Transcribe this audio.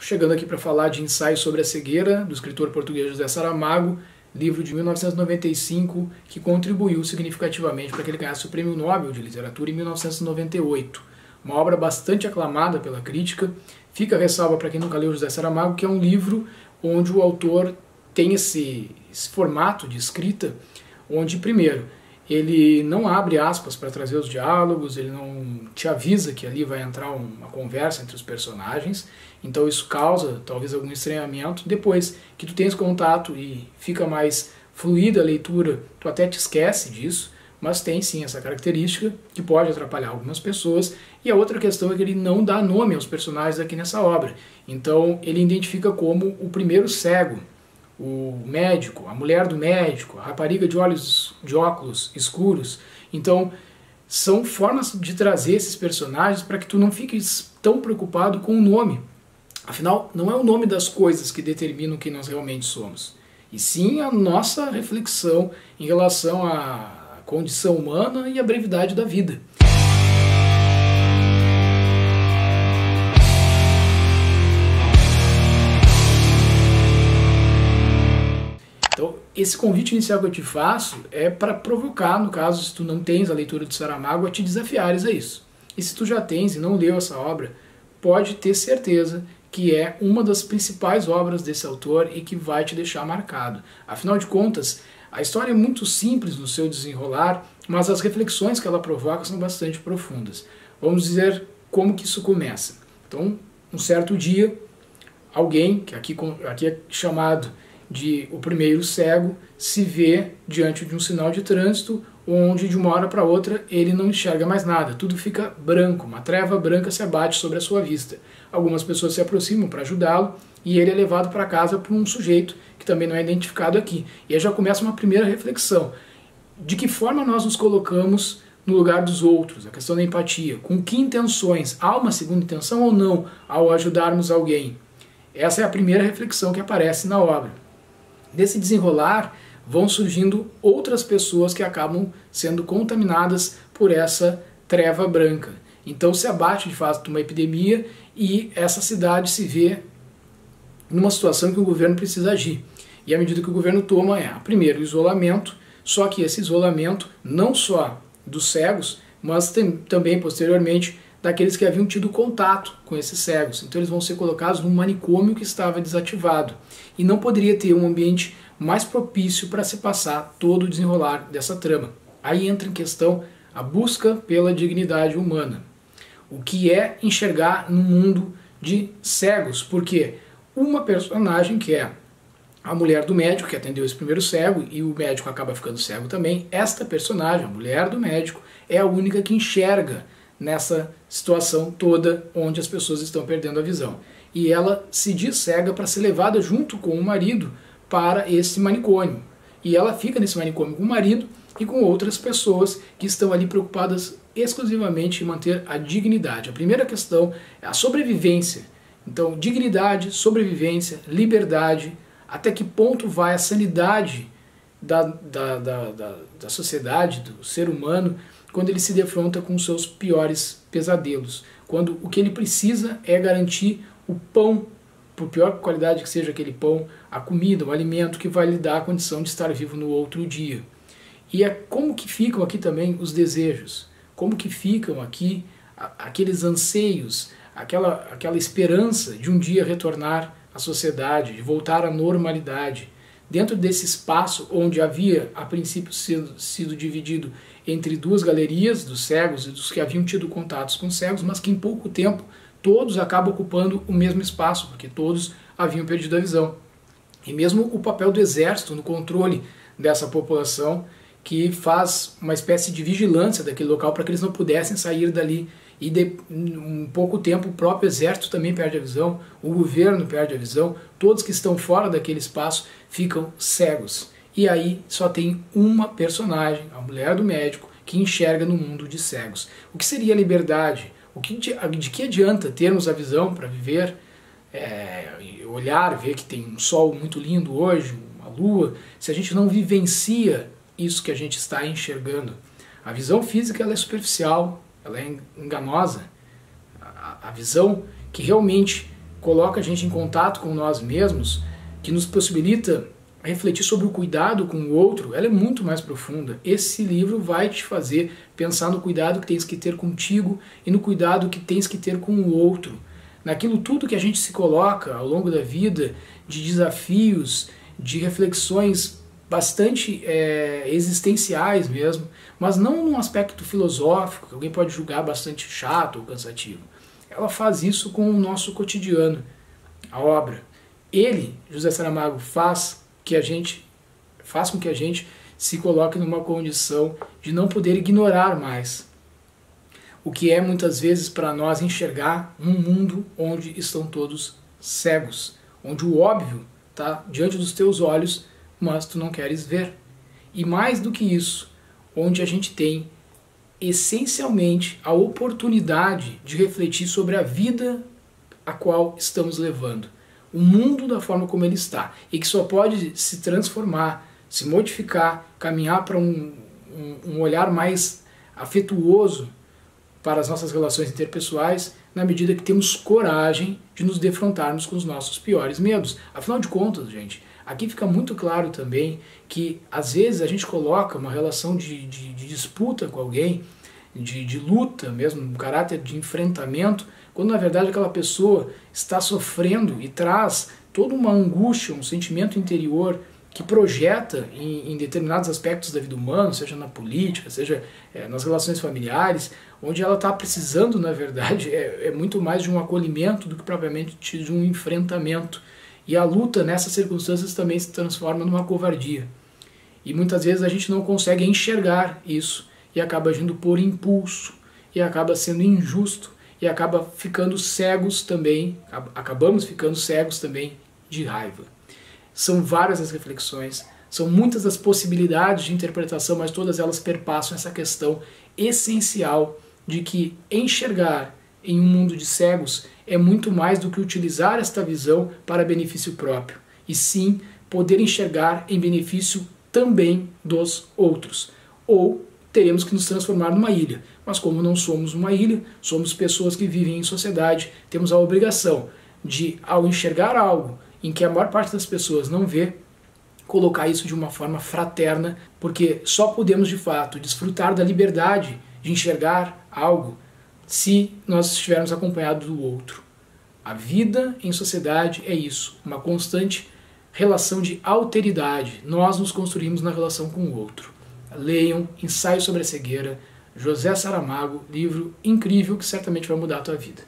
Estou chegando aqui para falar de Ensaio sobre a Cegueira, do escritor português José Saramago, livro de 1995, que contribuiu significativamente para que ele ganhasse o Prêmio Nobel de Literatura em 1998. Uma obra bastante aclamada pela crítica. Fica a ressalva para quem nunca leu José Saramago, que é um livro onde o autor tem esse formato de escrita, onde, primeiro, ele não abre aspas para trazer os diálogos, ele não te avisa que ali vai entrar uma conversa entre os personagens, então isso causa talvez algum estranhamento. Depois que tu tens contato e fica mais fluida a leitura, tu até te esquece disso, mas tem sim essa característica que pode atrapalhar algumas pessoas. E a outra questão é que ele não dá nome aos personagens aqui nessa obra, então ele identifica como o primeiro cego, o médico, a mulher do médico, a rapariga de óculos escuros. Então, são formas de trazer esses personagens para que tu não fiques tão preocupado com o nome. Afinal, não é o nome das coisas que determinam quem nós realmente somos, e sim a nossa reflexão em relação à condição humana e à brevidade da vida. Esse convite inicial que eu te faço é para provocar, no caso, se tu não tens a leitura de Saramago, a te desafiares a isso. E se tu já tens e não leu essa obra, pode ter certeza que é uma das principais obras desse autor e que vai te deixar marcado. Afinal de contas, a história é muito simples no seu desenrolar, mas as reflexões que ela provoca são bastante profundas. Vamos dizer como que isso começa. Então, um certo dia, alguém, que aqui é chamado de o primeiro cego, se vê diante de um sinal de trânsito onde de uma hora para outra ele não enxerga mais nada, tudo fica branco, uma treva branca se abate sobre a sua vista. Algumas pessoas se aproximam para ajudá-lo e ele é levado para casa por um sujeito que também não é identificado aqui. E aí já começa uma primeira reflexão: de que forma nós nos colocamos no lugar dos outros, a questão da empatia, com que intenções, há uma segunda intenção ou não ao ajudarmos alguém? Essa é a primeira reflexão que aparece na obra. Nesse desenrolar vão surgindo outras pessoas que acabam sendo contaminadas por essa treva branca. Então se abate de fato uma epidemia e essa cidade se vê numa situação que o governo precisa agir. E a medida que o governo toma é, primeiro, o isolamento, só que esse isolamento não só dos cegos, mas também posteriormente daqueles que haviam tido contato com esses cegos. Então eles vão ser colocados num manicômio que estava desativado. E não poderia ter um ambiente mais propício para se passar todo o desenrolar dessa trama. Aí entra em questão a busca pela dignidade humana. O que é enxergar num mundo de cegos? Porque uma personagem que é a mulher do médico, que atendeu esse primeiro cego, e o médico acaba ficando cego também, esta personagem, a mulher do médico, é a única que enxerga nessa situação toda onde as pessoas estão perdendo a visão. E ela se diz cega para ser levada junto com o marido para esse manicômio. E ela fica nesse manicômio com o marido e com outras pessoas que estão ali preocupadas exclusivamente em manter a dignidade. A primeira questão é a sobrevivência. Então, dignidade, sobrevivência, liberdade, até que ponto vai a sanidade da sociedade, do ser humano, quando ele se defronta com os seus piores pesadelos, quando o que ele precisa é garantir o pão, por pior qualidade que seja aquele pão, a comida, o alimento que vai lhe dar a condição de estar vivo no outro dia. E é como que ficam aqui também os desejos, como que ficam aqui aqueles anseios, aquela esperança de um dia retornar à sociedade, de voltar à normalidade, dentro desse espaço onde havia, a princípio, sido dividido entre duas galerias, dos cegos e dos que haviam tido contatos com cegos, mas que em pouco tempo todos acabam ocupando o mesmo espaço, porque todos haviam perdido a visão. E mesmo o papel do exército no controle dessa população, que faz uma espécie de vigilância daquele local para que eles não pudessem sair dali. E em pouco tempo o próprio exército também perde a visão, o governo perde a visão, todos que estão fora daquele espaço ficam cegos. E aí só tem uma personagem, a mulher do médico, que enxerga no mundo de cegos. O que seria liberdade? De que adianta termos a visão para viver, olhar, ver que tem um sol muito lindo hoje, uma lua, se a gente não vivencia isso que a gente está enxergando? A visão física ela é superficial, ela é enganosa. A visão que realmente coloca a gente em contato com nós mesmos, que nos possibilita refletir sobre o cuidado com o outro, ela é muito mais profunda. Esse livro vai te fazer pensar no cuidado que tens que ter contigo e no cuidado que tens que ter com o outro. Naquilo tudo que a gente se coloca ao longo da vida, de desafios, de reflexões bastante existenciais mesmo, mas não num aspecto filosófico, que alguém pode julgar bastante chato ou cansativo. Ela faz isso com o nosso cotidiano, a obra. Ele, José Saramago, faz com que a gente se coloque numa condição de não poder ignorar mais o que é muitas vezes para nós enxergar um mundo onde estão todos cegos, onde o óbvio está diante dos teus olhos, mas tu não queres ver. E mais do que isso, onde a gente tem essencialmente a oportunidade de refletir sobre a vida a qual estamos levando, o mundo da forma como ele está, e que só pode se transformar, se modificar, caminhar para um olhar mais afetuoso para as nossas relações interpessoais, na medida que temos coragem de nos defrontarmos com os nossos piores medos. Afinal de contas, gente, aqui fica muito claro também que às vezes a gente coloca uma relação de disputa com alguém, de luta mesmo, um caráter de enfrentamento, quando na verdade aquela pessoa está sofrendo e traz toda uma angústia, um sentimento interior que projeta em determinados aspectos da vida humana, seja na política, seja nas relações familiares, onde ela está precisando, na verdade, é muito mais de um acolhimento do que propriamente de um enfrentamento. E a luta nessas circunstâncias também se transforma numa covardia. E muitas vezes a gente não consegue enxergar isso e acaba agindo por impulso, e acaba sendo injusto, e acaba ficando cegos também, acabamos ficando cegos também de raiva. São várias as reflexões, são muitas as possibilidades de interpretação, mas todas elas perpassam essa questão essencial de que enxergar em um mundo de cegos é muito mais do que utilizar esta visão para benefício próprio, e sim poder enxergar em benefício também dos outros. Ou teremos que nos transformar numa ilha. Mas como não somos uma ilha, somos pessoas que vivem em sociedade, temos a obrigação de, ao enxergar algo em que a maior parte das pessoas não vê, colocar isso de uma forma fraterna, porque só podemos de fato desfrutar da liberdade de enxergar algo se nós estivermos acompanhados do outro. A vida em sociedade é isso, uma constante relação de alteridade. Nós nos construímos na relação com o outro. Leiam Ensaio sobre a Cegueira, José Saramago, livro incrível que certamente vai mudar a tua vida.